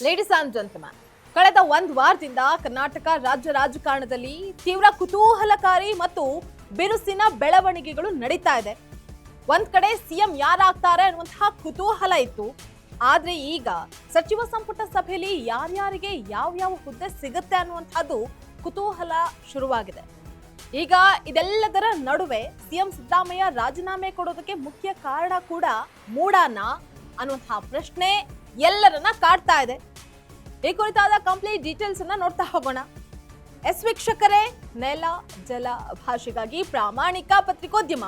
Ladies and gentleman, ಕಳೆದ ಒಂದು ವಾರದಿಂದ ಕರ್ನಾಟಕ ರಾಜ್ಯ ರಾಜಕಾರಣದಲ್ಲಿ ತೀವ್ರ ಕುತೂಹಲಕಾರಿ ಮತ್ತು ಬಿರುಸಿನ ಬೆಳವಣಿಗೆಗಳು ನಡೀತಾ ಇದೆ. ಒಂದ್ ಕಡೆ ಸಿಎಂ ಯಾರಾಗ್ತಾರೆ ಅನ್ನುವಂತಹ ಕುತೂಹಲ ಇತ್ತು. ಆದ್ರೆ ಈಗ ಸಚಿವ ಸಂಪುಟ ಸಭೆಯಲ್ಲಿ ಯಾರ್ಯಾರಿಗೆ ಯಾವ ಹುದ್ದೆ ಸಿಗುತ್ತೆ ಅನ್ನುವಂಥದ್ದು ಕುತೂಹಲ ಶುರುವಾಗಿದೆ. ಈಗ ಇದೆಲ್ಲದರ ನಡುವೆ ಸಿಎಂ ಸಿದ್ದರಾಮಯ್ಯ ರಾಜೀನಾಮೆ ಕೊಡೋದಕ್ಕೆ ಮುಖ್ಯ ಕಾರಣ ಕೂಡ ಮೂಡಾನ ಅನ್ನುವಂತಹ ಪ್ರಶ್ನೆ ಎಲ್ಲರನ್ನ ಕಾಡ್ತಾ ಇದೆ. ಈ ಕುರಿತಾದ ಕಂಪ್ಲೀಟ್ ಡೀಟೇಲ್ಸ್ ಅನ್ನ ನೋಡ್ತಾ ಹೋಗೋಣ. ವೀಕ್ಷಕರೇ, ನೆಲ ಜಲ ಭಾಷೆಗಾಗಿ ಪ್ರಾಮಾಣಿಕ ಪತ್ರಿಕೋದ್ಯಮ.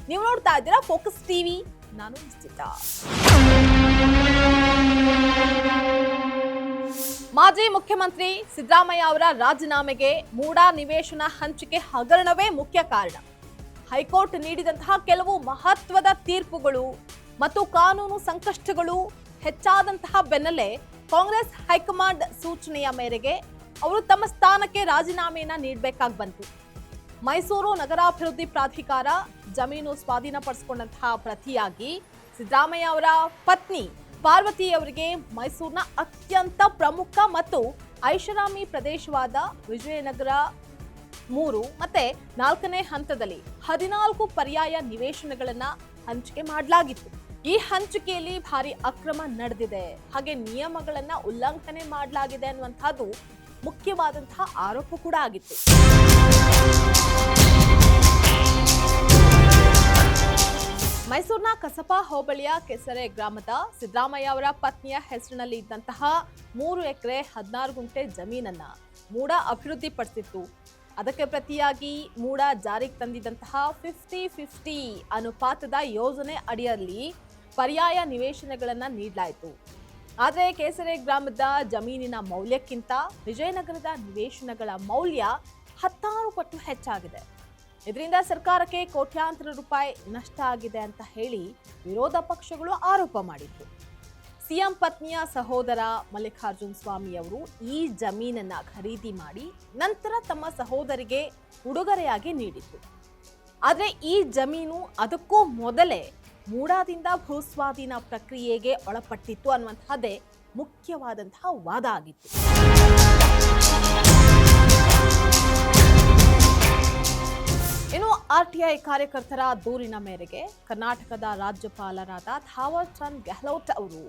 ನೀವು ನೋಡ್ತಾ ಇದ್ದೀರಾ ಫೋಕಸ್ ಟಿವಿ. ನಾನು ನಿಶ್ಚಿತ. ಮಾಜಿ ಮುಖ್ಯಮಂತ್ರಿ ಸಿದ್ದರಾಮಯ್ಯ ಅವರ ರಾಜೀನಾಮೆಗೆ ಮೂಡಾ ನಿವೇಶನ ಹಂಚಿಕೆ ಹಗರಣವೇ ಮುಖ್ಯ ಕಾರಣ. ಹೈಕೋರ್ಟ್ ನೀಡಿದಂತಹ ಕೆಲವು ಮಹತ್ವದ ತೀರ್ಪುಗಳು ಮತ್ತು ಕಾನೂನು ಸಂಕಷ್ಟಗಳು ಹೆಚ್ಚಾದಂತಹ ಬೆನ್ನಲ್ಲೇ ಕಾಂಗ್ರೆಸ್ ಹೈಕಮಾಂಡ್ ಸೂಚನೆಯ ಮೇರೆಗೆ ಅವರು ತಮ್ಮ ಸ್ಥಾನಕ್ಕೆ ರಾಜೀನಾಮೆಯನ್ನ ನೀಡಬೇಕಾಗಿ ಬಂತು. ಮೈಸೂರು ನಗರಾಭಿವೃದ್ಧಿ ಪ್ರಾಧಿಕಾರ ಜಮೀನು ಸ್ವಾಧೀನಪಡಿಸಿಕೊಂಡಂತಹ ಪ್ರತಿಯಾಗಿ ಸಿದ್ದರಾಮಯ್ಯ ಅವರ ಪತ್ನಿ ಪಾರ್ವತಿ ಅವರಿಗೆ ಮೈಸೂರಿನ ಅತ್ಯಂತ ಪ್ರಮುಖ ಮತ್ತು ಐಷಾರಾಮಿ ಪ್ರದೇಶವಾದ ವಿಜಯನಗರ 3 ಮತ್ತೆ 4ನೇ ಹಂತದಲ್ಲಿ 14 ಪರ್ಯಾಯ ನಿವೇಶನಗಳನ್ನ ಹಂಚಿಕೆ ಮಾಡಲಾಗಿತ್ತು. ಈ ಹಂಚಿಕೆಯಲ್ಲಿ ಭಾರಿ ಅಕ್ರಮ ನಡೆದಿದೆ, ಹಾಗೆ ನಿಯಮಗಳನ್ನ ಉಲ್ಲಂಘನೆ ಮಾಡಲಾಗಿದೆ ಅನ್ನುವಂಥದ್ದು ಮುಖ್ಯವಾದಂತಹ ಆರೋಪ ಕೂಡ ಆಗಿತ್ತು. ಮೈಸೂರಿನ ಕಸಬಾ ಹೋಬಳಿಯ ಕೆಸರೆ ಗ್ರಾಮದ ಸಿದ್ದರಾಮಯ್ಯ ಅವರ ಪತ್ನಿಯ ಹೆಸರಿನಲ್ಲಿ ಇದ್ದಂತಹ 3 ಎಕರೆ 16 ಗುಂಟೆ ಜಮೀನನ್ನ ಮೂಡಾ ಅಭಿವೃದ್ಧಿಪಡಿಸಿತ್ತು. ಅದಕ್ಕೆ ಪ್ರತಿಯಾಗಿ ಮೂಡಾ ಜಾರಿಗೆ ತಂದಿದ್ದಂತಹ 50-50 ಅನುಪಾತದ ಯೋಜನೆ ಅಡಿಯಲ್ಲಿ ಪರ್ಯಾಯ ನಿವೇಶನಗಳನ್ನ ನೀಡಲಾಯಿತು. ಆದರೆ ಕೆಸರೆ ಗ್ರಾಮದ ಜಮೀನಿನ ಮೌಲ್ಯಕ್ಕಿಂತ ವಿಜಯನಗರದ ನಿವೇಶನಗಳ ಮೌಲ್ಯ 16 ಪಟ್ಟು ಹೆಚ್ಚಾಗಿದೆ. ಇದರಿಂದ ಸರ್ಕಾರಕ್ಕೆ ಕೋಟ್ಯಾಂತರ ರೂಪಾಯಿ ನಷ್ಟ ಆಗಿದೆ ಅಂತ ಹೇಳಿ ವಿರೋಧ ಪಕ್ಷಗಳು ಆರೋಪ ಮಾಡಿತ್ತು. ಸಿಎಂ ಪತ್ನಿಯ ಸಹೋದರ ಮಲ್ಲಿಕಾರ್ಜುನ್ ಸ್ವಾಮಿ ಅವರು ಈ ಜಮೀನನ್ನ ಖರೀದಿ ಮಾಡಿ ನಂತರ ತಮ್ಮ ಸಹೋದರಿಗೆ ಉಡುಗೊರೆಯಾಗಿ ನೀಡಿತ್ತು. ಆದರೆ ಈ ಜಮೀನು ಅದಕ್ಕೂ ಮೊದಲೇ ಮೂಡಾದಿಂದ ಭೂಸ್ವಾಧೀನ ಪ್ರಕ್ರಿಯೆಗೆ ಒಳಪಟ್ಟಿತ್ತು ಅನ್ನುವಂತಹದ್ದೇ ಮುಖ್ಯವಾದಂತಹ ವಾದ ಆಗಿತ್ತು. ಇನ್ನು ಆರ್ಟಿಐ ಕಾರ್ಯಕರ್ತರ ದೂರಿನ ಮೇರೆಗೆ ಕರ್ನಾಟಕದ ರಾಜ್ಯಪಾಲರಾದ ಥಾವರ್ ಚಂದ್ ಗೆಹ್ಲೋಟ್ ಅವರು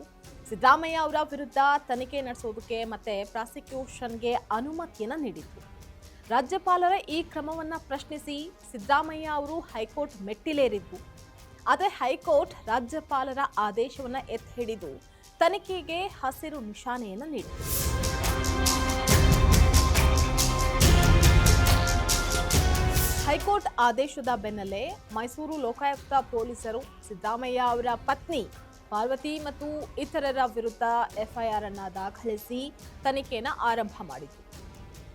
ಸಿದ್ದರಾಮಯ್ಯ ಅವರ ವಿರುದ್ಧ ತನಿಖೆ ನಡೆಸೋದಕ್ಕೆ ಮತ್ತೆ ಪ್ರಾಸಿಕ್ಯೂಷನ್ಗೆ ಅನುಮತಿಯನ್ನ ನೀಡಿದ್ರು. ರಾಜ್ಯಪಾಲರ ಈ ಕ್ರಮವನ್ನ ಪ್ರಶ್ನಿಸಿ ಸಿದ್ದರಾಮಯ್ಯ ಅವರು ಹೈಕೋರ್ಟ್ ಮೆಟ್ಟಿಲೇರಿದ್ರು. ಆದರೆ ಹೈಕೋರ್ಟ್ ರಾಜ್ಯಪಾಲರ ಆದೇಶವನ್ನ ಎತ್ತಿ ಹಿಡಿದು ತನಿಖೆಗೆ ಹಸಿರು ನಿಶಾನೆಯನ್ನ ನೀಡಿತು. ಹೈಕೋರ್ಟ್ ಆದೇಶದ ಬೆನ್ನಲ್ಲೇ ಮೈಸೂರು ಲೋಕಾಯುಕ್ತ ಪೊಲೀಸರು ಸಿದ್ದರಾಮಯ್ಯ ಅವರ ಪತ್ನಿ ಪಾರ್ವತಿ ಮತ್ತು ಇತರರ ವಿರುದ್ಧ ಎಫ್ಐಆರ್ ಅನ್ನ ದಾಖಲಿಸಿ ತನಿಖೆಯನ್ನು ಆರಂಭ ಮಾಡಿತು.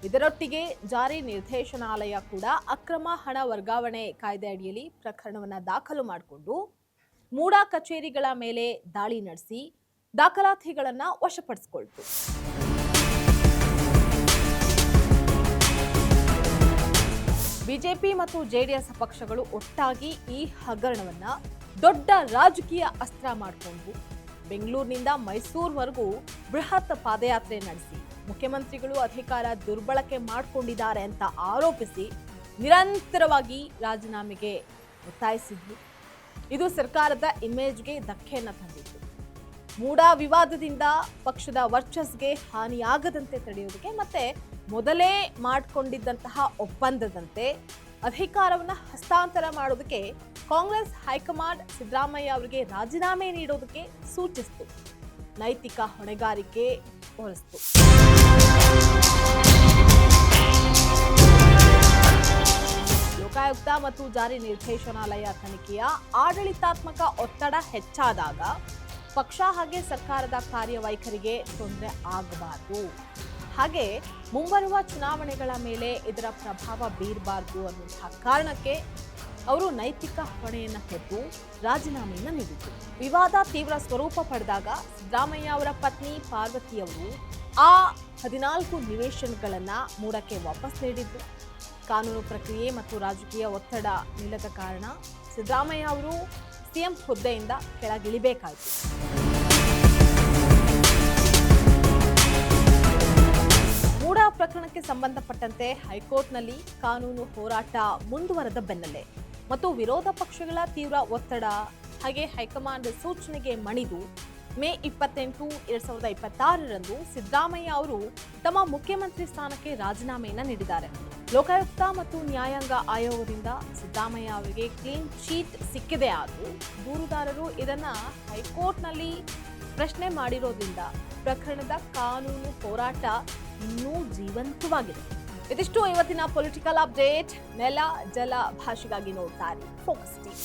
ಇದರೊಟ್ಟಿಗೆ ಜಾರಿ ನಿರ್ದೇಶನಾಲಯ ಕೂಡ ಅಕ್ರಮ ಹಣ ವರ್ಗಾವಣೆ ಕಾಯ್ದೆ ಅಡಿಯಲ್ಲಿ ಪ್ರಕರಣವನ್ನು ದಾಖಲು ಮಾಡಿಕೊಂಡು ಮೂಡಾ ಕಚೇರಿಗಳ ಮೇಲೆ ದಾಳಿ ನಡೆಸಿ ದಾಖಲಾತಿಗಳನ್ನು ವಶಪಡಿಸಿಕೊಳ್ತು. ಬಿಜೆಪಿ ಮತ್ತು ಜೆಡಿಎಸ್ ಪಕ್ಷಗಳು ಒಟ್ಟಾಗಿ ಈ ಹಗರಣವನ್ನ ದೊಡ್ಡ ರಾಜಕೀಯ ಅಸ್ತ್ರ ಮಾಡಿಕೊಂಡು ಬೆಂಗಳೂರಿನಿಂದ ಮೈಸೂರುವರೆಗೂ ಬೃಹತ್ ಪಾದಯಾತ್ರೆ ನಡೆಸಿ ಮುಖ್ಯಮಂತ್ರಿಗಳು ಅಧಿಕಾರ ದುರ್ಬಳಕೆ ಮಾಡಿಕೊಂಡಿದ್ದಾರೆ ಅಂತ ಆರೋಪಿಸಿ ನಿರಂತರವಾಗಿ ರಾಜೀನಾಮೆಗೆ ಒತ್ತಾಯಿಸಿದ್ರು. ಇದು ಸರ್ಕಾರದ ಇಮೇಜ್ಗೆ ಧಕ್ಕೆಯನ್ನು ತಂದಿತ್ತು. ಮೂಡಾ ವಿವಾದದಿಂದ ಪಕ್ಷದ ವರ್ಚಸ್ಗೆ ಹಾನಿಯಾಗದಂತೆ ತಡೆಯೋದಕ್ಕೆ ಮತ್ತೆ ಮೊದಲೇ ಮಾಡಿಕೊಂಡಿದ್ದಂತಹ ಒಪ್ಪಂದದಂತೆ ಅಧಿಕಾರವನ್ನು ಹಸ್ತಾಂತರ ಮಾಡೋದಕ್ಕೆ ಕಾಂಗ್ರೆಸ್ ಹೈಕಮಾಂಡ್ ಸಿದ್ದರಾಮಯ್ಯ ಅವರಿಗೆ ರಾಜೀನಾಮೆ ನೀಡೋದಕ್ಕೆ ಸೂಚಿಸಿತು. ನೈತಿಕ ಹೊಣೆಗಾರಿಕೆ ಹೊರಿಸಿತು. ಲೋಕಾಯುಕ್ತ ಮತ್ತು ಜಾರಿ ನಿರ್ದೇಶನಾಲಯ ತನಿಖೆಯ ಆಡಳಿತಾತ್ಮಕ ಒತ್ತಡ ಹೆಚ್ಚಾದಾಗ ಪಕ್ಷ ಹಾಗೆ ಸರ್ಕಾರದ ಕಾರ್ಯವೈಖರಿಗೆ ತೊಂದರೆ ಆಗಬಾರದು, ಹಾಗೆ ಮುಂಬರುವ ಚುನಾವಣೆಗಳ ಮೇಲೆ ಇದರ ಪ್ರಭಾವ ಬೀರಬಾರದು ಅನ್ನುವಂತಹ ಕಾರಣಕ್ಕೆ ಅವರು ನೈತಿಕ ಹೊಣೆಯನ್ನು ಹೊತ್ತು ರಾಜೀನಾಮೆಯನ್ನು ನೀಡಿದರು. ವಿವಾದ ತೀವ್ರ ಸ್ವರೂಪ ಪಡೆದಾಗ ಸಿದ್ದರಾಮಯ್ಯ ಅವರ ಪತ್ನಿ ಪಾರ್ವತಿಯವರು ಆ 14 ನಿವೇಶನಗಳನ್ನ ಮೂಡಕ್ಕೆ ವಾಪಸ್ ನೀಡಿದ್ರು. ಕಾನೂನು ಪ್ರಕ್ರಿಯೆ ಮತ್ತು ರಾಜಕೀಯ ಒತ್ತಡ ನಿಲ್ಲದ ಕಾರಣ ಸಿದ್ದರಾಮಯ್ಯ ಅವರು ಸಿಎಂ ಹುದ್ದೆಯಿಂದ ಕೆಳಗಿಳಿಬೇಕಾಯಿತು. ಪ್ರಕರಣಕ್ಕೆ ಸಂಬಂಧಪಟ್ಟಂತೆ ಹೈಕೋರ್ಟ್ನಲ್ಲಿ ಕಾನೂನು ಹೋರಾಟ ಮುಂದುವರೆದ ಬೆನ್ನಲ್ಲೇ ಮತ್ತು ವಿರೋಧ ಪಕ್ಷಗಳ ತೀವ್ರ ಒತ್ತಡ ಹಾಗೆ ಹೈಕಮಾಂಡ್ ಸೂಚನೆಗೆ ಮಣಿದು ಮೇ 28, 2026ರಂದು ಸಿದ್ದರಾಮಯ್ಯ ಅವರು ತಮ್ಮ ಮುಖ್ಯಮಂತ್ರಿ ಸ್ಥಾನಕ್ಕೆ ರಾಜೀನಾಮೆಯನ್ನ ನೀಡಿದ್ದಾರೆ. ಲೋಕಾಯುಕ್ತ ಮತ್ತು ನ್ಯಾಯಾಂಗ ಆಯೋಗದಿಂದ ಸಿದ್ದರಾಮಯ್ಯ ಅವರಿಗೆ ಕ್ಲೀನ್ ಚೀಟ್ ಸಿಕ್ಕಿದೆ. ಆದರೂ ದೂರುದಾರರು ಇದನ್ನ ಹೈಕೋರ್ಟ್ನಲ್ಲಿ ಪ್ರಶ್ನೆ ಮಾಡಿರೋದ್ರಿಂದ ಪ್ರಕರಣದ ಕಾನೂನು ಹೋರಾಟ ಇನ್ನೂ ಜೀವಂತವಾಗಿದೆ. ಇದಿಷ್ಟು ಇವತ್ತಿನ ಪೊಲಿಟಿಕಲ್ ಅಪ್ಡೇಟ್. ನೆಲ ಜಲ ಭಾಷೆಗಾಗಿ ನೋಡ್ತಾ ಇರಿ ಫೋಕಸ್ ಟಿವಿ.